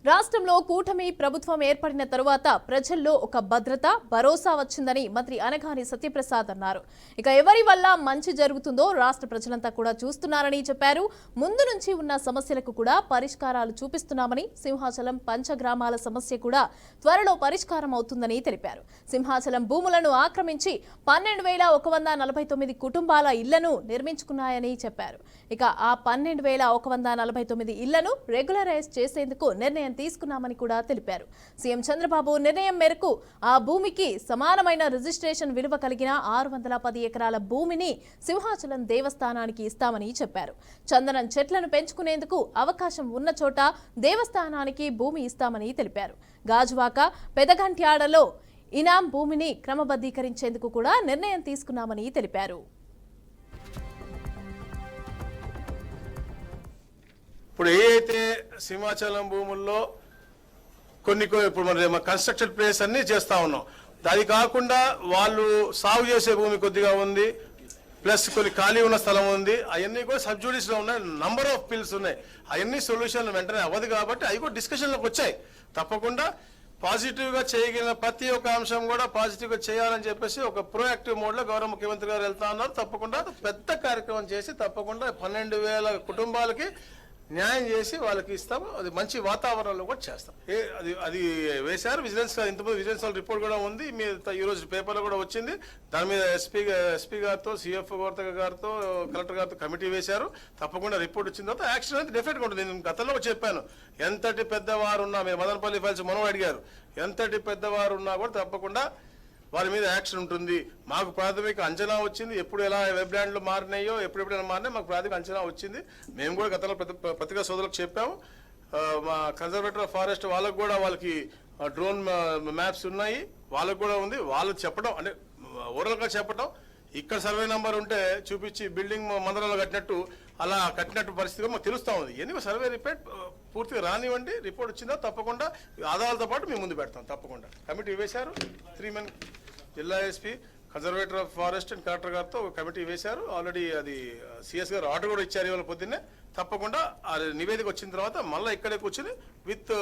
రాష్ట్రంలో కూటమి ప్రభుత్వం ఏర్పడిన తరువాత ప్రజల్లో ఒక భద్రత భరోసా వచ్చిందని మంత్రి అనగాని సత్యప్రసాద్ అన్నారు. ఇక ఎవరి వల్ల మంచి జరుగుతుందో రాష్ట్ర ప్రజలంతా కూడా చూస్తున్నారని చెప్పారు. ముందు నుంచి ఉన్న సమస్యలకు కూడా పరిష్కారాలు చూపిస్తున్నామని, సింహాచలం పంచగ్రామాల సమస్య కూడా త్వరలో పరిష్కారం అవుతుందని తెలిపారు. సింహాచలం భూములను ఆక్రమించి 12,149 కుటుంబాల ఇళ్లను నిర్మించుకున్నాయని చెప్పారు. ఇక ఆ 12,149 ఇళ్లను రెగ్యులరైజ్ చేసేందుకు నిర్ణయం తీసుకున్నామని కూడా తెలిపారు. సీఎం చంద్రబాబు నిర్ణయం మేరకు ఆ భూమికి సమానమైన రిజిస్ట్రేషన్ విలువ కలిగిన 610 ఎకరాల భూమిని సింహాచలం దేవస్థానానికి ఇస్తామని చెప్పారు. చందనం చెట్లను పెంచుకునేందుకు అవకాశం ఉన్న చోట దేవస్థానానికి భూమి ఇస్తామని తెలిపారు. గాజువాక పెదగంట్యాడలో ఇనాం భూమిని క్రమబద్ధీకరించేందుకు కూడా నిర్ణయం తీసుకున్నామని తెలిపారు. ఇప్పుడు ఏదైతే సింహాచలం భూముల్లో కొన్ని ఇప్పుడు మన కన్స్ట్రక్షన్ ప్లేస్ అన్ని చేస్తా ఉన్నాం. అది కాకుండా వాళ్ళు సాగు చేసే భూమి కొద్దిగా ఉంది, ప్లస్ కొన్ని ఖాళీ ఉన్న స్థలం ఉంది. అవన్నీ కూడా సబ్జుడిస్ లో ఉన్నాయి, నంబర్ ఆఫ్ బిల్స్ ఉన్నాయి. అవన్నీ సొల్యూషన్ వెంటనే అవ్వదు కాబట్టి అవి కూడా డిస్కషన్లోకి వచ్చాయి. తప్పకుండా పాజిటివ్ గా చేయగలిగిన ప్రతి ఒక్క అంశం కూడా పాజిటివ్ గా చేయాలని చెప్పేసి ఒక ప్రోయాక్టివ్ మోడ్ లో గౌరవ ముఖ్యమంత్రి గారు వెళ్తా ఉన్నారు. తప్పకుండా పెద్ద కార్యక్రమం చేసి తప్పకుండా 12,000 కుటుంబాలకి న్యాయం చేసి వాళ్ళకి ఇస్తాము. అది మంచి వాతావరణంలో కూడా చేస్తాం. అది వేశారు. విజిలెన్స్ ఇంతకుముందు విజిలెన్స్ రిపోర్ట్ కూడా ఉంది, మీ ఈరోజు పేపర్లో కూడా వచ్చింది. దాని మీద ఎస్పీ గారితో, సిఎఫ్ గారితో, కలెక్టర్ గారితో కమిటీ వేశారు. తప్పకుండా రిపోర్ట్ వచ్చిన తర్వాత యాక్షన్ అనేది డెఫినెట్గా ఉంటుంది. నేను గతంలో చెప్పాను, ఎంతటి పెద్దవారు ఉన్నా, మీరు మదనపల్లి ఫైల్స్ మనం అడిగారు, ఎంతటి పెద్దవారు ఉన్నా కూడా తప్పకుండా వారి మీద యాక్షన్ ఉంటుంది. మాకు ప్రాథమిక అంచనా వచ్చింది. ఎప్పుడు ఎలా వెబ్ ల్యాండ్లు మారినాయో, ఎప్పుడెప్పుడైనా మారినాయో మాకు ప్రాథమిక అంచనా వచ్చింది. మేము కూడా గతంలో పత్రికా సోదరులకు చెప్పాము. మా కన్జర్వేటర్ ఆఫ్ ఫారెస్ట్ వాళ్ళకు కూడా వాళ్ళకి డ్రోన్ మ్యాప్స్ ఉన్నాయి, వాళ్ళకు కూడా ఉంది. వాళ్ళు చెప్పడం అంటే ఓవరాల్గా చెప్పడం, ఇక్కడ సర్వే నెంబర్ ఉంటే చూపించి బిల్డింగ్ మందరంలో కట్టినట్టు అలా కట్టినట్టు పరిస్థితి మాకు తెలుస్తూ ఉంది. ఎందుకు సర్వే రిపోర్ట్ పూర్తిగా రానివ్వండి, రిపోర్ట్ వచ్చిందా తప్పకుండా ఆధారాలతో పాటు మేము ముందు పెడతాం. తప్పకుండా కమిటీ వేశారు. 3 men జిల్లా SP, conservator of forest and collector గారితో కమిటీ వేశారు. ఆల్రెడీ అది సిఎస్ గారు ఆర్డర్ కూడా ఇచ్చారు ఇవాళ పొద్దున్నే. తప్పకుండా ఆ నివేదిక వచ్చిన తర్వాత మళ్ళీ ఇక్కడే కూర్చొని విత్